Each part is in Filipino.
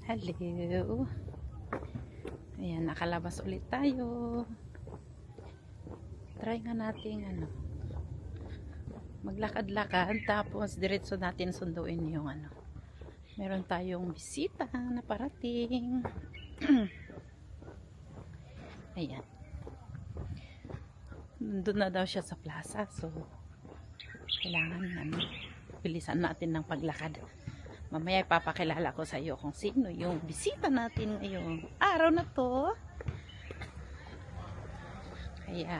Hello. Ayan, nakalabas ulit tayo. Try nga natin maglakad-lakad tapos diretso natin sunduin yung meron tayong bisita na parating. Ayan. Nandun na daw siya sa plaza, so kailangan bilisan natin ng paglakad. Mamaya ipapakilala ko sa iyo kung sino yung bisita natin ngayong araw na to. Kaya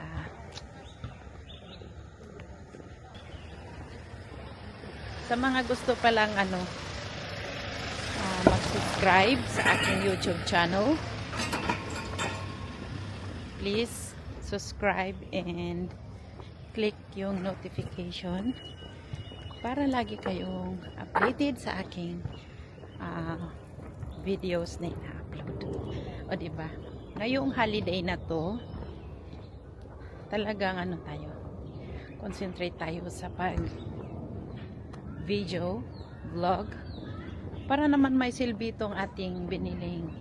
sa mga gusto pa lang mag-subscribe sa aking YouTube channel, please subscribe and click yung notification para lagi kayong updated sa aking videos na ina-upload. O diba? Ngayong holiday na to, talagang tayo, concentrate tayo sa video, vlog, para naman may silbi tong ating biniling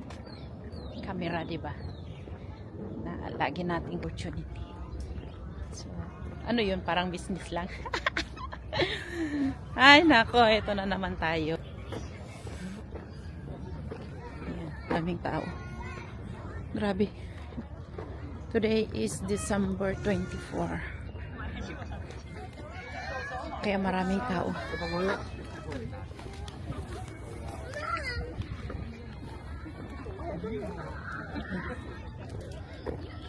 camera, diba? Na lagi nating opportunity. So, yun? Parang business lang. Ay, nako, ito na naman tayo. Ayan, daming tao. Grabe. Today is December 24. Kaya maraming tao.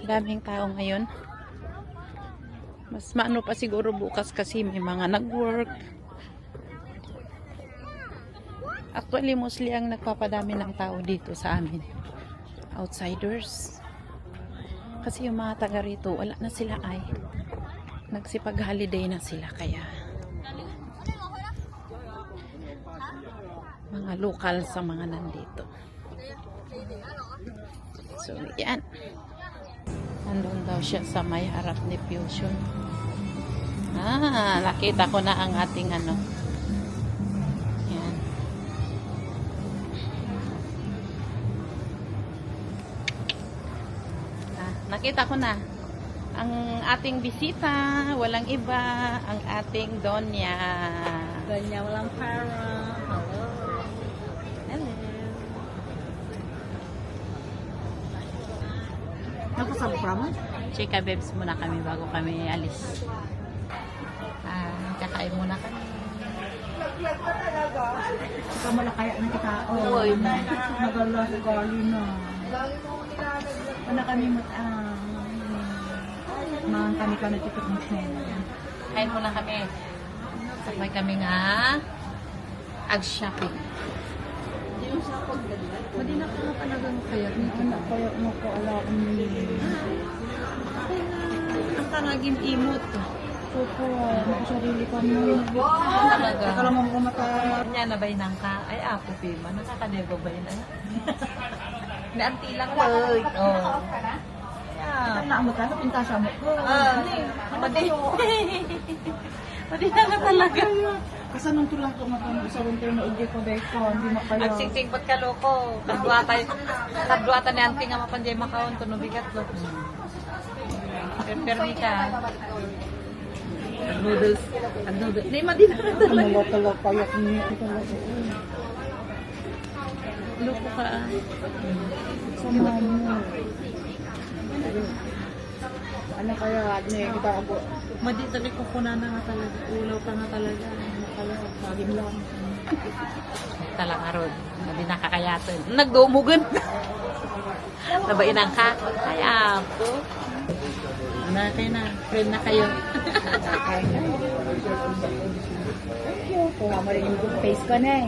Daming tao ngayon. Mas maano pa siguro bukas kasi may mga nag-work. Actually, mostly ang nagpapadami ng tao dito sa amin, outsiders. Kasi yung mga taga rito, wala na sila nagsipag-holiday na sila, kaya mga local sa mga nandito. So, yan. Nandun daw siya sa may harap ni Fusion. Nakita ko na ang ating yan. Nakita ko na ang ating bisita, walang iba, ang ating Donya. Donya walang para. Hello. Hello. Nakasabra mo? Chika babes muna kami bago kami alis. Kakain muna kami. Ikaw malakaya na kita. Oo, Nagala sa gali na. Ano kami mga kami ka nagtitik ng channel. Kain muna kami. Sabay kami nga ag-shopping. Madi na ka talagang kaya. Anak kaya mo ko ala ang kanaging imot. Opo, nakasarili ka mo. Talaga. Akala mo kumata. Nya na bay nang ka. Ay ako pima. Nakakadego ba yun? Ni anti lang ba? Oh. Yeah. Anak mo ka, pintasya mo ko. Madi na nga talaga. Kasi nung tulang ko matang sa winter na ugay ko dahil ko, hindi makaya. Agsingsing pot ka loko. Kadluatan ni anti nga mapanjay makaon. Tunubigat lo. Permi ka. Noodles. Hindi, madi na talaga. Talaga payak niya. Loko ka. Sama mo. Ano kaya, kita ako. Madi tabi ko kuna na nga talaga. Ulaw ka nga talaga. Nakala, saging lang. Talaga ron. Madi nakakayaton. Nagdumugan. Nabainang ka. Kaya po. Na kayo na. Friend na kayo. Kung nga rin yung good face ka na eh.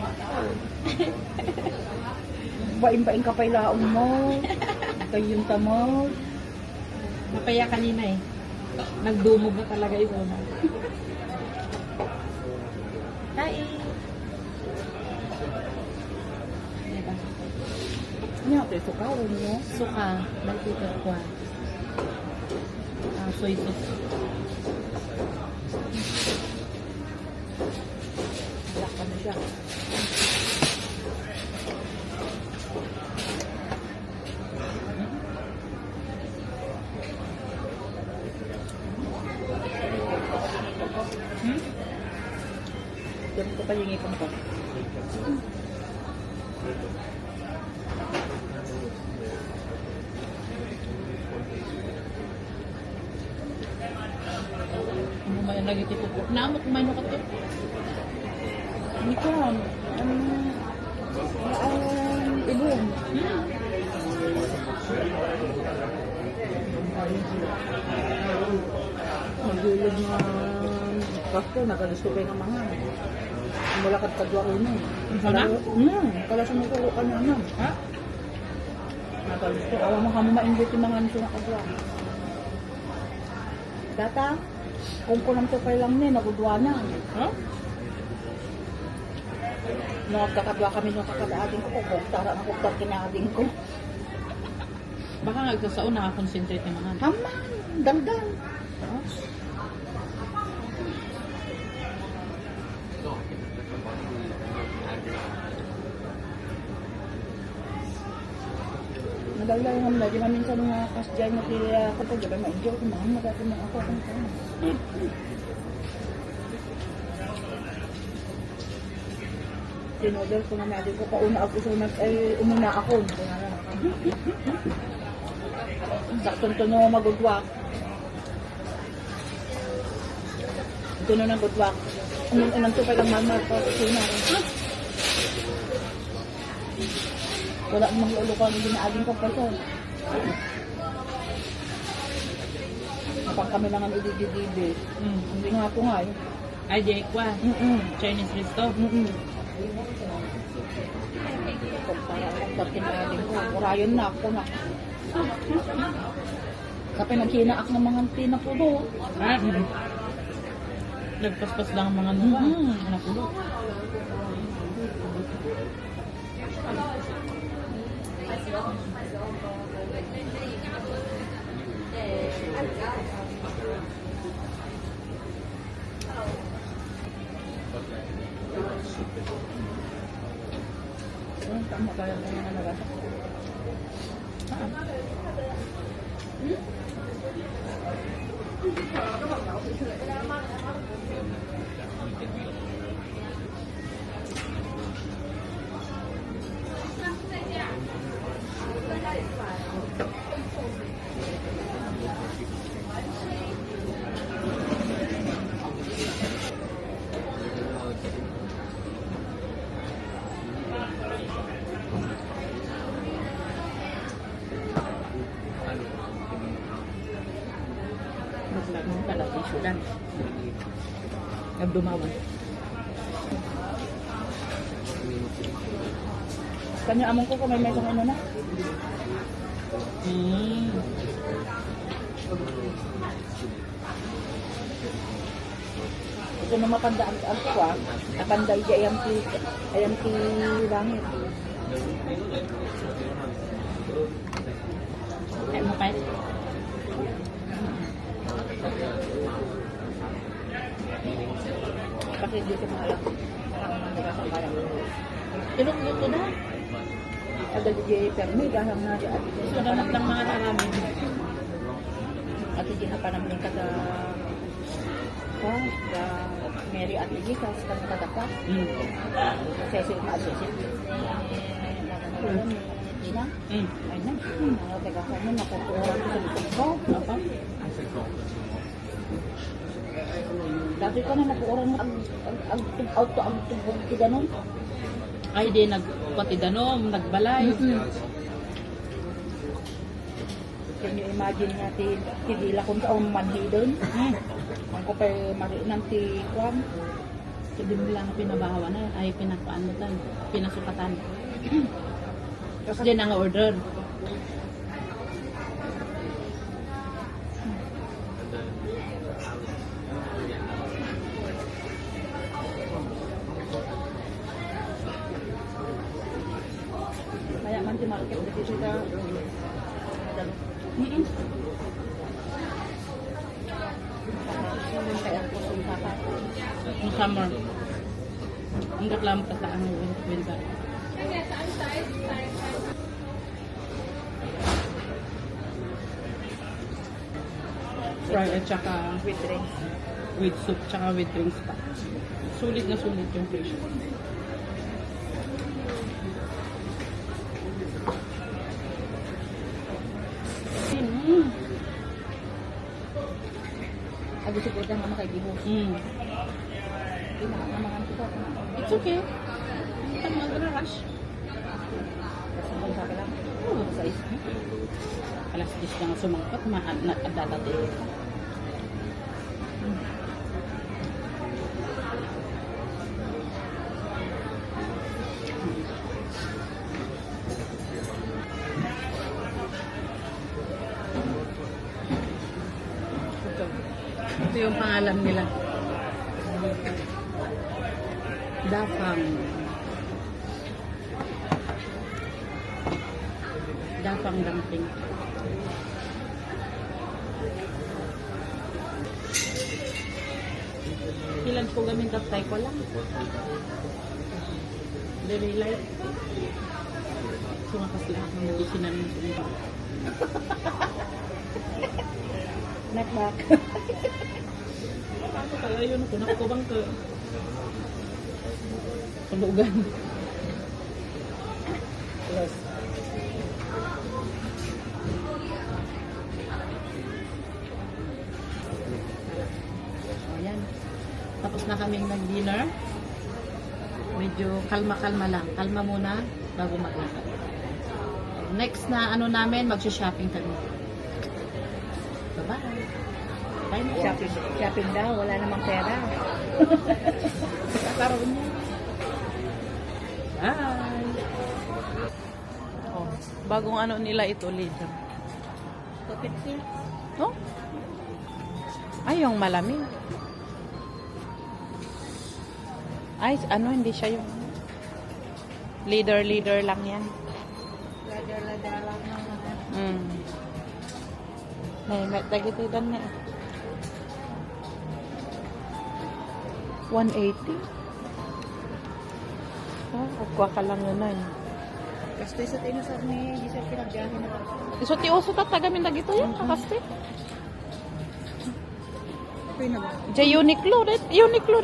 Bain-bain ka pa ilaon mo. Ito yung tamo. Napaya kanina eh. Nagdumog na talaga yung una. Kain. Diba? Niya, ito suka o niya? Suka. Nagtito ko. Soy sauce. Black pa na siya. pahingi ko pa. Ano may lagi tipo po. Naamok kumain mo ka to. Hindi ko alam. Ibon. Magulog na kasto, nagalis ko kayo ng mga. Mula kat kadwa ko yun. Sana? Kala sa mga kulo ka naman. Ha? Nagalis ko. Awa mo kamo ma-invite yung mga nito na kadwa. Data, kung ko lang to kayo lang niya, nagudwa na. Ha? Nagkakadwa kami nung kakadaading ko. Tara na kuktar kinaading ko. Baka nagsasaon nakakonsentrate yung mga. Haman, daldal. Nagdaldal nga mula, di ba minsan mga kasdyan na tira ako po, di ba ma-enjoy ko, mga magatin mga ako kung saan. Tinodel ko na natin ko, pauna ako sunod, ay umuna ako. Saktong to no magudwak. Ito na ng gudwak. Anong to pa lang mamar ko sa sina. Wala namang lulukan yung ginaaging ko pa ito. Kapag kami lang ang ididididi. Hindi nga ako nga eh. Ay, di kwa. Chinese resto. Kung para ang kinaaling ko, kurayon na ako na. Kapag nagkinaak ng mga tinapulo. Ha? Nagpaspas lang ang mga napulo. Tama kaya mo nga nagasa. Maglagong pala sa isudan. Nagdumawan. Kanya among ko kung may mesang ano na. Ito na mapandaan ang ko ah. Napanday di ayam ti langit. Ay mo pa. Kasi di ko mahalak. Parang nagasa parang. Ilong luto na. Ada di permi gahang na di ati. So, dapat lang mga naramin. Ati di na pa namin kada ka da Mary at Ligi kas kan kada pa. Sesi ma-sesi. Ina. Ay na. Teka ka mo nakukuha ko sa likod ko. Apa? Dati ko na nakukuha ang out to ang tubog ti ganon. Ay, di nagpatidanom, nagbalay. Can you imagine nga ti dila kung saan manhidon? Ang ko pa marinan ti kwan. Hindi mo lang pinabahawan na, ay pinapaanutan, pinasukatan. Tapos din ang order. Kaya man ti market dito sila. Kaya ko sa papa. Yung summer. Ang reklamo pa sa ano, winter. Fry at saka With drinks. With soup, tsaka with drinks pa. Sulit na sulit yung fish. Abi siguro na mga kaibigan. Pinakamakan ko. It's okay. I'm not gonna rush. Kasi sabi lang, sa isa. Alas 10 na nga sumangkat, nadadati. Ito yung pangalan nila. Dafang. Dafang dumpling. Ilan po gamit taptay ko lang. Very light. Sumakas lahat ng medicinan mo sa Nakbak. Paano kaya yun? Kunak ko bang ka? Tulugan. Yes. Ayan. Tapos na kaming nag-dinner. Medyo kalma-kalma lang. Kalma muna bago maglakad. Next na ano namin, magsha-shopping kami. Bye-bye. Bye na. Shopping daw, wala namang pera. Kakaroon niya. Bye. Oh, bagong ano nila ito, leader. Tupit Oh? Ay, yung malamig. Ay, ano, hindi siya yung leader lang yan. Ladar lang ng mga. May tagitidan na eh. 180. Oh, kukwa ka lang yun na eh. Basta sa tinusar ni Giselle pinagbiyahe na ba? Iso ti uso tatagamin na gito yan, kakaste. Pinag. Diya Uniqlo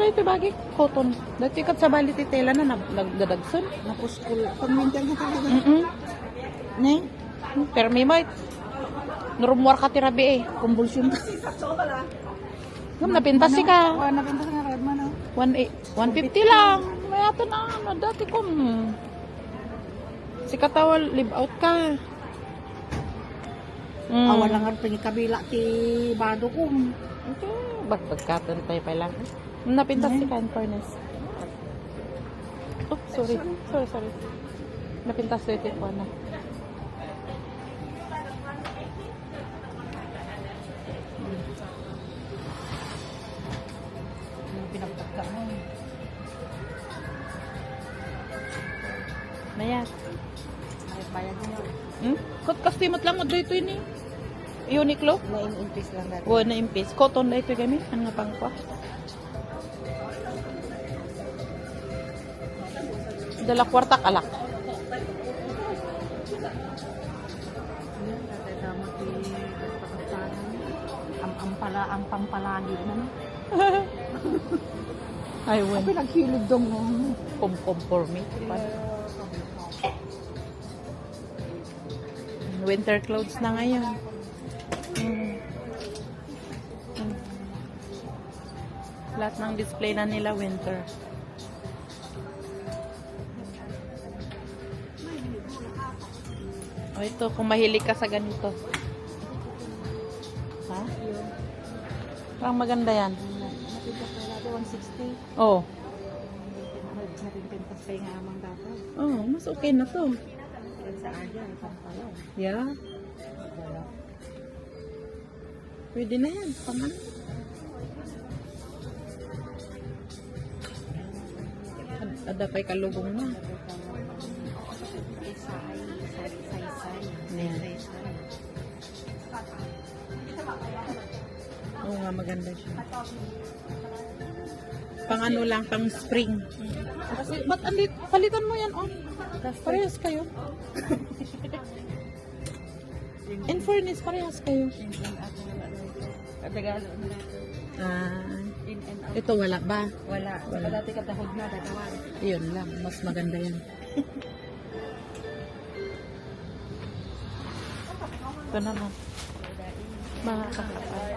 dahito bagi cotton. Dahito ikat sa bali ti tela na nagdadagsun. Napuskul. Pagmintan ka talaga. Ne? Pero may might. Nurumwar ka tirabi eh. Kumbulsyon ka. Ngam napintas si ka. Nabinta ka nga red man. 150 lang. May ato na ano dati ko. Si katawal live out ka. Awan lang ang pangikabila ti Bado ko. Okay. Bagkatan pa lang. Napintas si ka in fairness. Oh, sorry. Sorry. Napintas ko ito po na. Pinagtagka mo. Mayat. Ay, bayad mo. Kot kastimot lang mo dito ini. Uniqlo. Na in-increase lang natin. O na impis. Cotton na ito gami. Ano nga pang kwa? Dala kwarta kalak. Ang pampalagi naman. I win. Pinaghilid dong mo. Pom for me. Winter clothes na ngayon. Lahat ng display na nila winter. O ito, kung mahilig ka sa ganito. Ha? Parang maganda yan. Napintas na natin 160. Oh. Napintas pa yung amang dapat. Oh, mas okay na to. Yan sa Aja, pampalaw. Yeah. Pwede na yan. Pangan. Ada pa'y kalubong na. Ayan. Oo nga, maganda siya. Pang ano lang, pang spring. Kasi, ba't andit, palitan mo yan, oh. Parehas kayo. In fairness, parehas kayo. Tagalog na. Ah, Ito wala ba? Wala. Saka dati katahod na, katawan. Yun lang, mas maganda yan. Ito naman. Mga kakapal.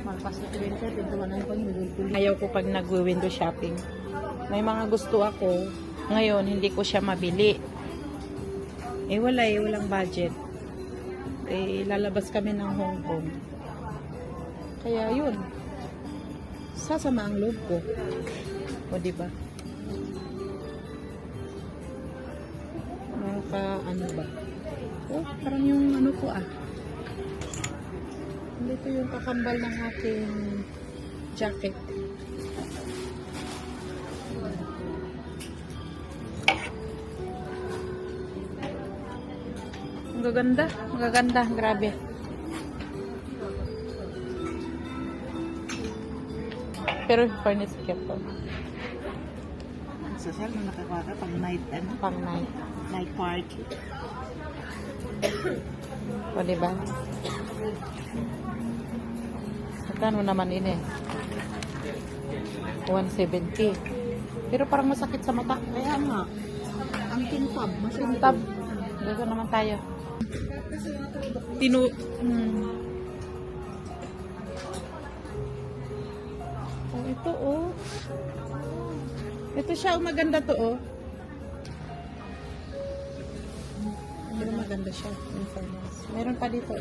Malpas na kwenta, dito man ang pang-window. Ayaw ko pag nag-window shopping. May mga gusto ako. Ngayon, hindi ko siya mabili. Walang budget. Lalabas kami ng Hong Kong. Kaya yun. Sasama ang loob ko. O, diba? Ano ba? Oh, parang yung ano ko Dito yung kakambal ng aking jacket. Ang gaganda. Magaganda. Grabe. Pero furnace careful. Social na nakakuha ka pang night, Pang night. night party. O, diba? Magkano naman ini? 170. Pero parang masakit sa mata. Kaya nga, ang kintab, Tab. Dito naman tayo. Oh, ito Ito siya, maganda to Pero maganda siya, in fairness. Meron pa dito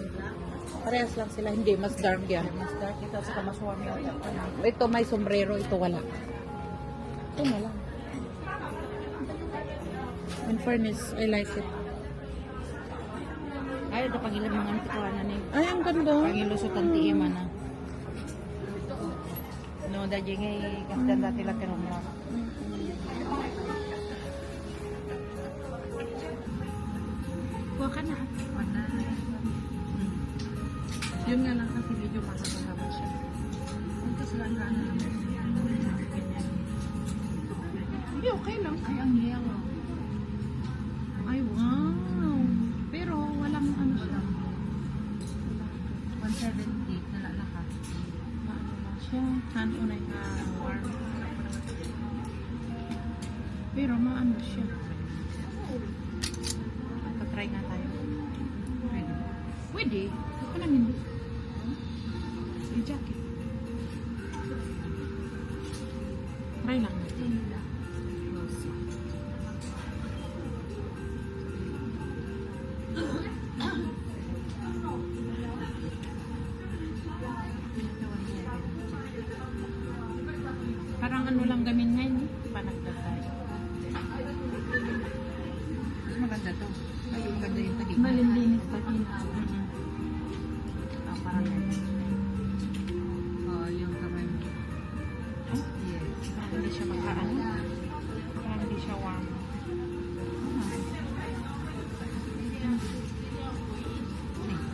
Parehas lang sila, hindi, mas dark yan. Mas dark ito sa mas warm yata. Ito may sombrero, ito wala. Ito na lang. In fairness, I like it. Ay, ito pag ilang mga antikuhan na ni. Ay, ang ganda. Pag ilusot ang tiiman na. No, dahil ngay kasdan dati lang pero mo. Kuha ka na. Yun nga lang kasi medyo masasama siya. Tapos lang na ano. Hindi, okay lang. Ay, ang hiyang. Ay, wow. Pero walang ano siya. 170 nalalaka. Ano lang siya. Hand-unay na warm. Pero maano siya. Patry nga tayo. Pwede. Pwede. Ito lang hindi. Yung jacket. Try lang natin. Parang ano lang gamin ngayon, panagda tayo. Mas maganda to. Ay, maganda yung tagi. Malilinis pa din. Parang yung kamay mo. Oh, Yes. parang hindi siya makaano. Parang hindi siya warm.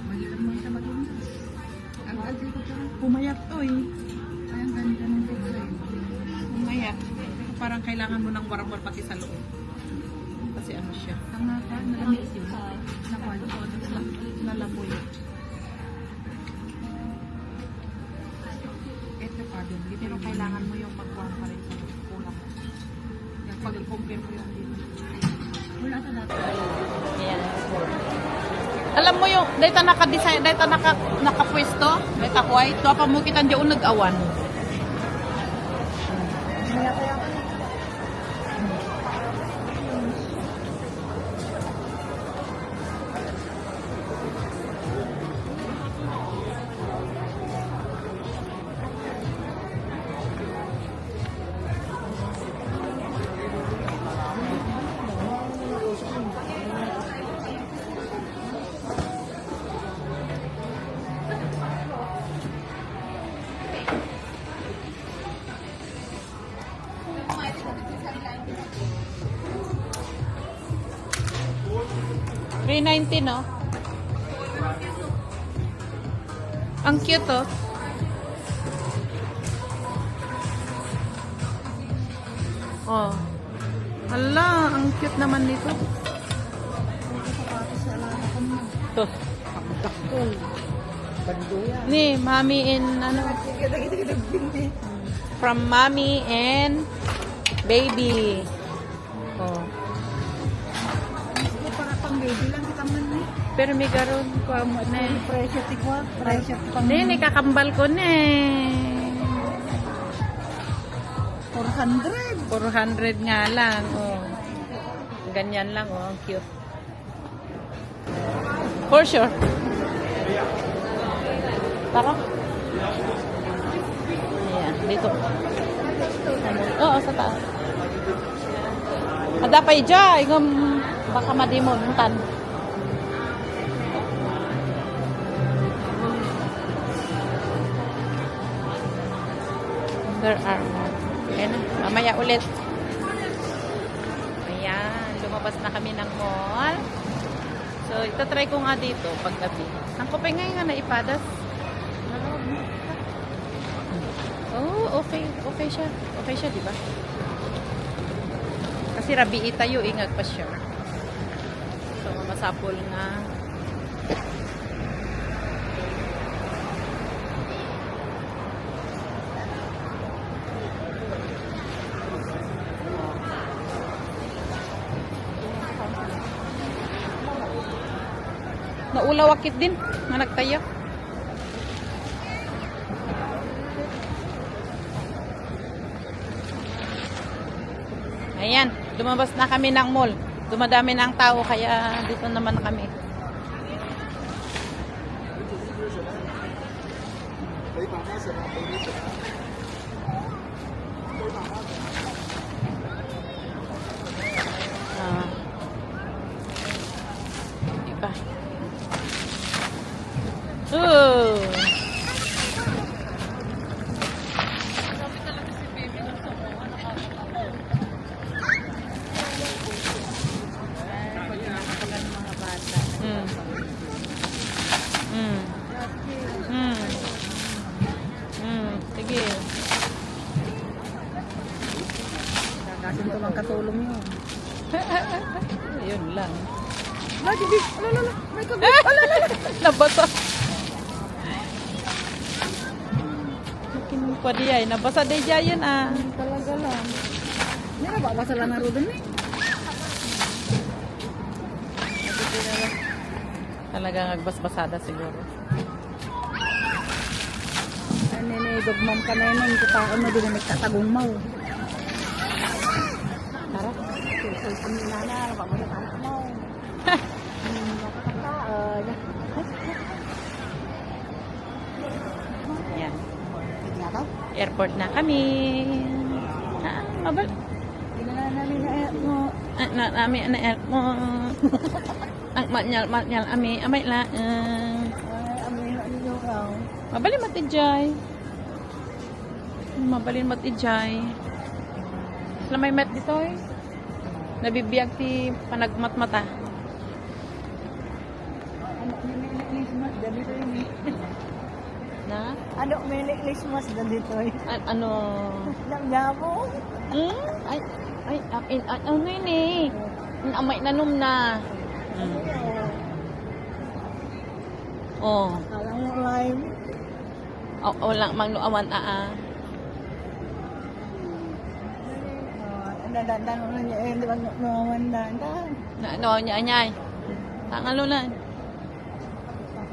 Magiging mo siya maging. Ang alti ko to. Pumayat to Ay, ang ganda ng design. Pumayat. Parang kailangan mo ng warm pati sa loob. Kasi ano siya. Tama ka, nalamis yun. Nakuha ko. Nalaboy. Ito pa din. Pero kailangan mo yung mag-warm pa rin sa loob. Kulang. Yung pag-compare mo yung dito. Wala sa dati. Ayan. Alam mo yung, dahil naka-design, dahil nakapwesto, dahil white, doon pa mo kita dyan nag-awan. $390, no? Ang cute, oh. Oh. Hala, ang cute naman nito. To. Banduya. Ni, mommy and ano, from mommy and baby. Oh. Gusto para pang baby lang kita man ni. Pero may garon ko amo na. Pressure ti ko. Pressure ti pang Ni, kakambal ko na eh. 400. 400 nga lang. Oh. Ganyan lang, oh. Ang cute. For sure. Tara. Ayan, dito. Oo, sa taas. Adapay dya. Igam, baka madimon. Tan. There are more. Ayan na. Mamaya ulit. Ayan. Lumabas na kami ng mall. So, itatry ko nga dito pag gabi. Ang kopay ngayon nga naipadas. Oh, okay. Okay siya. Okay siya, di ba? Kasi rabi tayo, ingat pa siya. So, masapol nga. Naulawakit din nga nagtayak. Ayan, lumabas na kami ng mall. Dumadami na ang tao kaya dito naman kami. Iba. Sige. Kakasin ko lang katulong yun. Ayun lang. Lagi, alala, may kagat. Alala. Nabasa. Kinuha di ay. Nabasa di yan ah. Talaga lang. Hindi na ba? Basa lang na rodon eh. Talagang nagbasbasada siguro. Ano ni dogmam ka na yun. Kutaon mo din na nagtatagong mo. Tara. Sulsul ko nila na. Baka mo na tayo mo. Yan. Nga ka? Airport na kami. Mabal. Ginala namin na mo. Namin na airport. Ang matnyal ami. Amay lang. Ay, amin na ninyo ka. Mabalin matijay. Mabalin matijay. Sila may mat dito eh. Nabibiyag ti panagmatmata. Ano, may Christmas dito yun eh. Na? Ano, may Christmas dito eh. Ano? Namdamo. Ay, ano yun eh. Amay nanom na. Oh. Alam mo live. O lang magnuawan Dandan mo niya eh, di ba naman dandan. Na niya anyay. Tangalo na.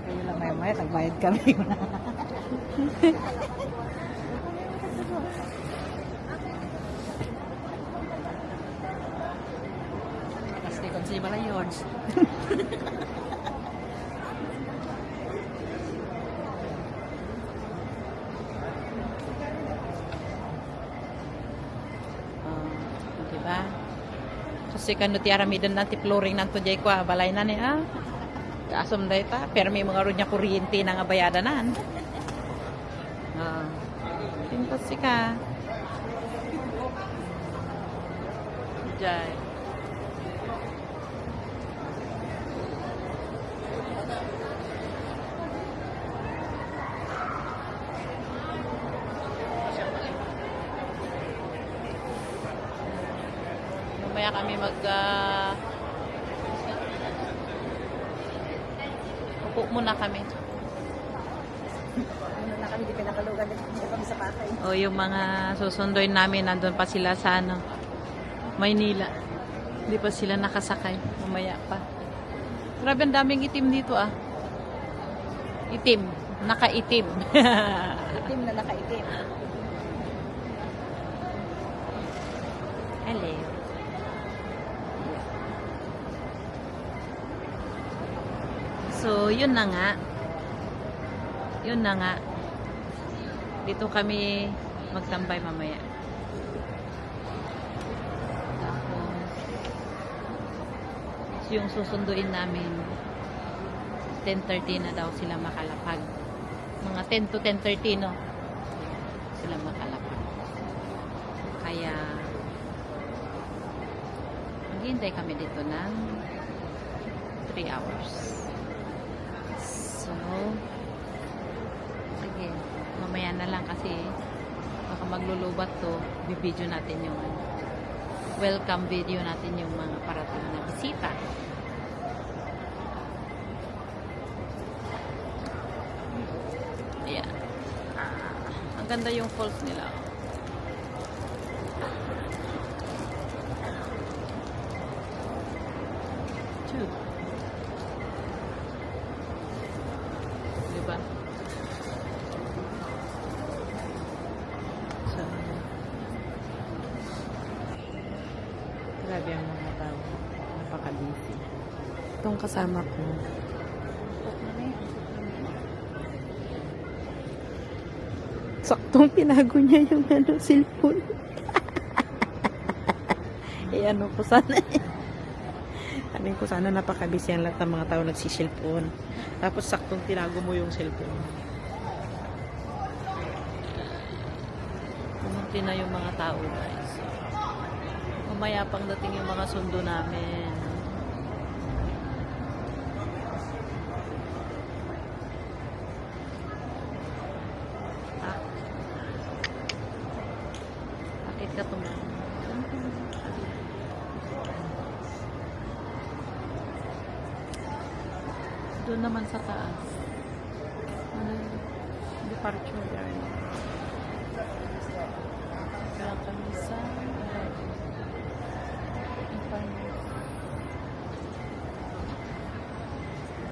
Kayo lang may tagbayad kami. Pasti kon si Malayon. Diba? Kasi kanu ti aramidan nanti flooring nanto jay ko balay na ni Kasom day ta, pero may mga ron niya kuryente na nga bayadanan. Tintos ka. Jay. Mamaya kami upo muna kami. Ano na kami, di pinakalugan. Hindi kami sa patay. O yung mga susunduin namin, nandun pa sila sa ano, Maynila. Hindi pa sila nakasakay. Mamaya pa. Grabe, ang daming itim dito ah. Itim. Nakaitim. Itim na nakaitim. Hello. So, yun na nga. Yun na nga. Dito kami magtambay mamaya. Tapos, yung susunduin namin, 10:30 na daw sila makalapag. Mga 10 to 10:30, no? Sila makalapag. Kaya, maghihintay kami dito ng 3 hours. So, sige, mamaya na lang kasi baka maglulubat to, bibidyo natin yung welcome video natin yung mga parating na bisita. Ayan. Ang ganda yung falls nila. Two. Diba? So, grabe ang mga tao. Napaka-busy. Itong kasama ko. Saktong tinago niya yung ano, cellphone. Ano ko sana Anin ko sana napaka-busy ang lahat ng mga tao nagsisilpon. Tapos saktong tinago mo yung cellphone. Pumunti na yung mga tao, guys. Mamaya pang dating yung mga sundo namin. Bakit ka tumawa? Doon naman sa taas. Ano yung departure area. Kaya kami sa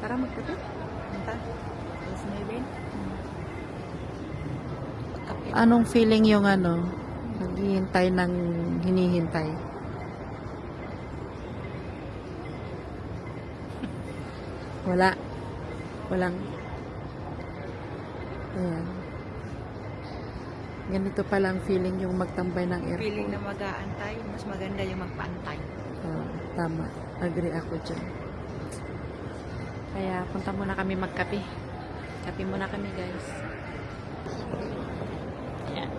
Tara magkape. Punta. Yes, maybe. Anong feeling yung ano? Naghihintay ng hinihintay? Wala. Walang. Ayan. Ganito palang feeling yung magtambay ng airport. Feeling na mag-aantay, mas maganda yung magpaantay. Tama. Agree ako dyan. Kaya punta muna kami magkape. Kape muna kami, guys. Ayan.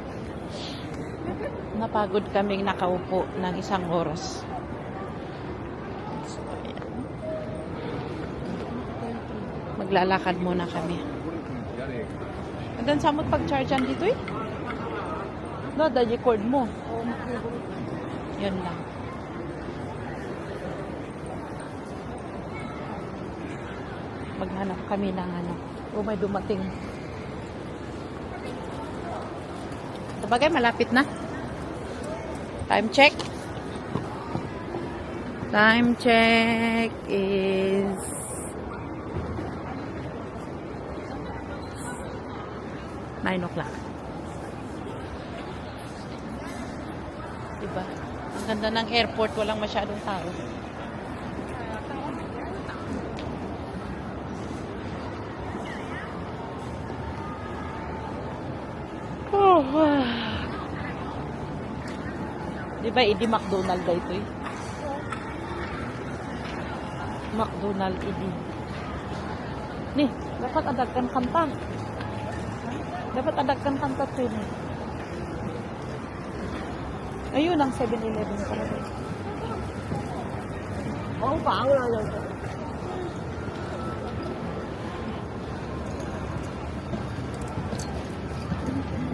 Napagod kaming nakaupo ng 1 oras. So, ayan. Maglalakad muna kami. Andan samot pag-chargean dito eh. No, da-record mo. Yun lang. Maghanap kami ng ano. May dumating. Sabagay, malapit na. Time check. Time check is 9 o'clock. Diba? Ang ganda ng airport, walang masyadong tao. Oh, diba, idi McDonald ba ito eh? McDonald idi. Nih, dapat adagkan kanta. Dapat adagkan kanta ito eh. Ayun ang 7-Eleven para rin. Oo, wala lang.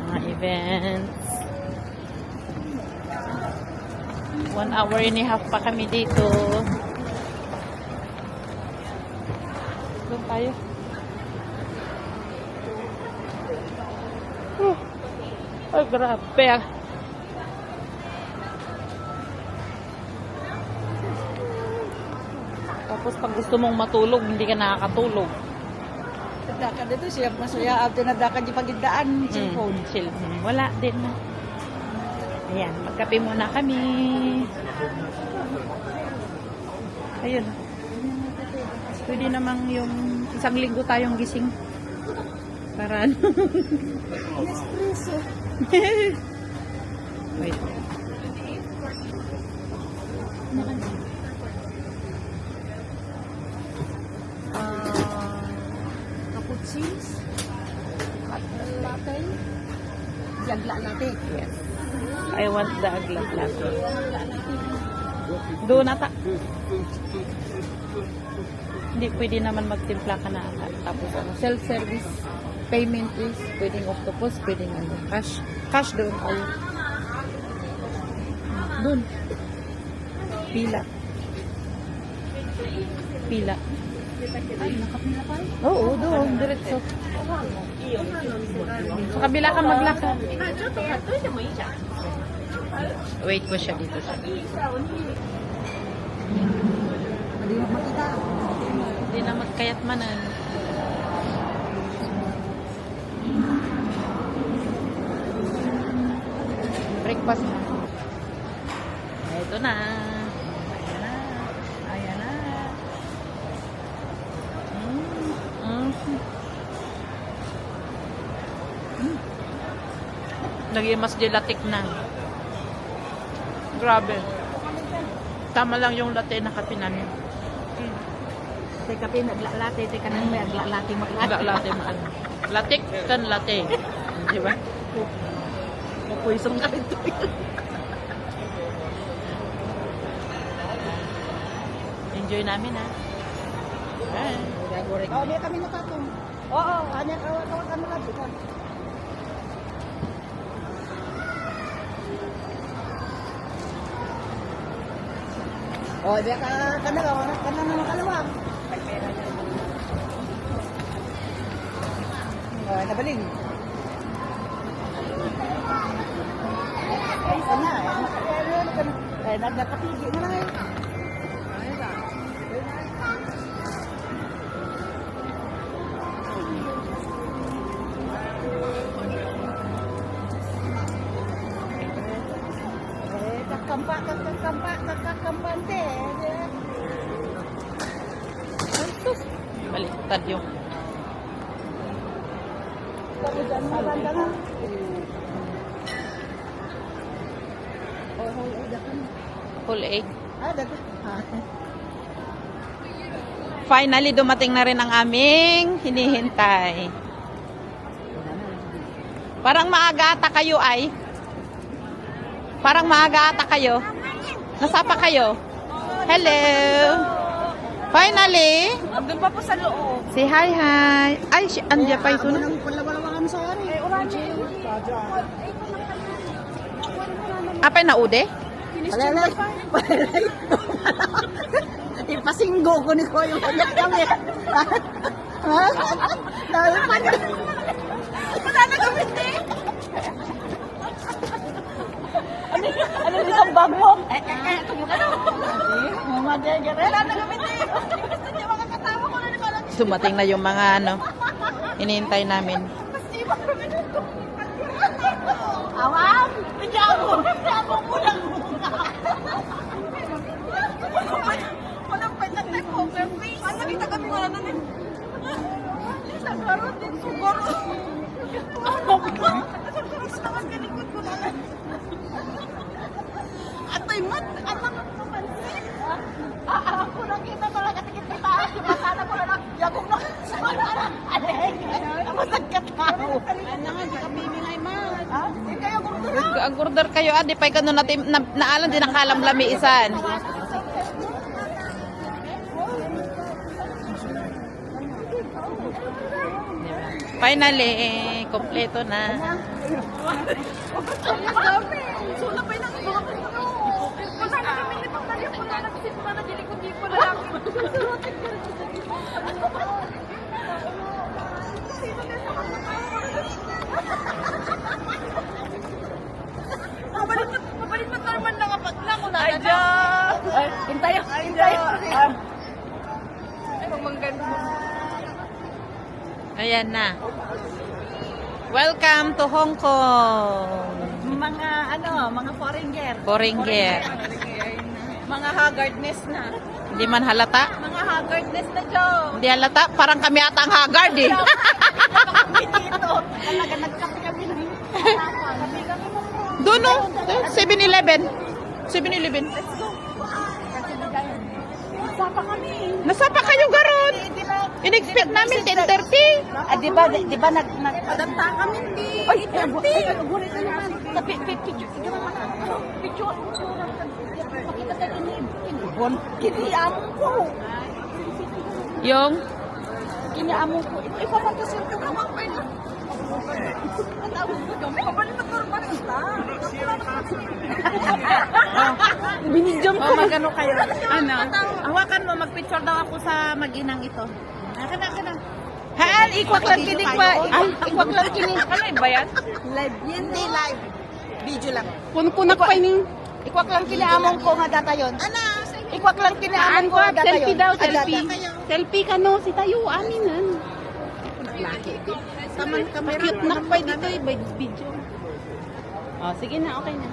Mga events. 1 hour and a half pa kami dito. Doon tayo. Ay, grabe. Tapos pag gusto mong matulog, hindi ka nakakatulog. Nadaka dito siya masaya at nadaka di pagidaan cellphone. Cellphone. Wala din na. Ayan, magkape muna kami. Ayun. Pwede namang yung isang linggo tayong gising. Para ano. Espresso. Wait. Cappuccins. Latte. Jagla latte. Yes. I want the aglat latte. Doon ata. Hindi, pwede naman magtimpla ka na ata. Tapos ano, self-service payment is pwedeng octopus, pwedeng ano, cash. Cash doon tayo. Doon. Pila. Pila. Ay, nakapila pa rin. Oo, doon. Diretso. Sa kabila ka maglakad. Wait ko siya dito siya. Hindi mo makita. Hindi na magkayat manan. Breakfast na. Ito na. Ayan na. Ayan na. Naging mas gelatik na. Grabe. Tama lang yung latte na kape namin. Teka pin naglalate, teka nang may aglalate Agak latte maan. Latik kan latte. Di ba? Mapuisong ka ito. Enjoy namin ha. Ayan. Oh, di kami nakatong. Oo, kanya kawat kami lagi ka. Oh, di ka kana na makalawang. Oh, nabaling. Ay, sana eh. Nagkapigi na lang eh. Kakampante. Baliktad yung Kamu dyan maganda nga. whole egg. Ah, dapat. Finally, dumating na rin ang aming hinihintay. Parang maaga ata kayo ay. Parang maaga ata kayo. Nasapa kayo. Hello. Finally. Andun pa po sa loob. Say hi, hi. Ay, andyan pa yung sunod. Ang palawalawan sa ari. Eh, orange. Apay na ude? Palalay. Palalay. Ipasinggo ko ni ko yung kanyang kami. Ha? Dahil pa niya. Wala na gamit eh. Ano yung bag mo? Mama Jagger. Wala na gamit eh. Gusto niya mga kasama ko na naman. Dumating na yung mga ano, inintay namin. Awam! Jabo! Jabo mo lang muna! Walang pwedeng na poker face! Ano kita kami wala na rin? Nagkaroon din siguro! Nagkaroon naman galikod ko na lang! Ato'y mat! Anak ang pamansin! Ako nakita ko lang katikit-kita! Sana ko lang! Yagong na! Sana lang! Aleng! Namasag ka tao! Ano nga, di kami minay man! Ha? Di kayo gurdo! Ang order kayo, di pa ikaw natin naalan din ang kalam-lami isan. Finally, kompleto na. Sula pa yung mga puno. Wala na kami nitong tayo. Wala na kasi wala na dili kundi ko na lang. Ayan na. Welcome to Hong Kong. Mga foreigner. Foreigner. Mga haggardness na. Hindi man halata. Mga haggardness na, Joe. Hindi halata. Parang kami ata ang haggard eh. Kami dito. Talaga nagkape kami ng Doon no? 7-Eleven. 7-Eleven. Sapa kami. Nasapa kayo garon. In-expect namin 10:30. Di ba nagpadanta kami di. Ay, 30. Guri ka naman. Tapi picture sige naman. Picture. Pakita tayo ni Ibon. Kiniamon ko. Yung Kiniamon ko. Ikaw man kasi ito ka mga pwede. Ang tawag ko kami. Mabalik na turbanista. Binidyo mo. magano kayo? Ano? Hawakan mo, magpicture daw ako sa mag-inang ito. Akin. Haan, ikwak lang kini kwa. Ikwak lang kini. Ano ba yan? Live. Hindi live. Video lang. Kunak pa ini. Ikwak lang kiniamon ko nga data yon. Ikwak lang kiniamon ko nga data Selfie yon. daw, selfie. Selfie ka no, si tayo, aminan. Laki. Taman kamera. Cute na pa dito eh, by video. Oh, sige na, okay na.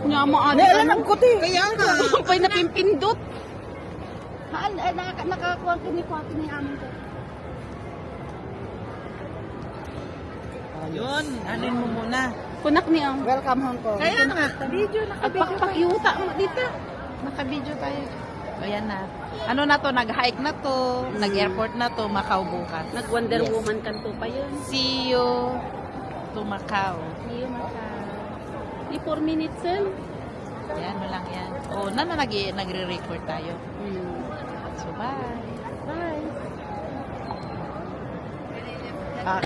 Nyama ate. kuti. Kaya nga. Pay na pimpindot. Haan, nakakuha kini amin ko. Yun, anin mo muna. Kunak niya. Welcome Hong Kong. Kaya nga. Video Agpak-pakyuta mo dito. Naka-video tayo. Ayan na. Ano na to, nag-hike na to, nag-airport na to, Macau bukas. Nag-Wonder Woman kanto pa yun. See you to Macau. Hindi maka. Di 4 minutes yan. Yan, mo lang yan. Oh, nagre-record tayo. So, bye. Bye. Ah,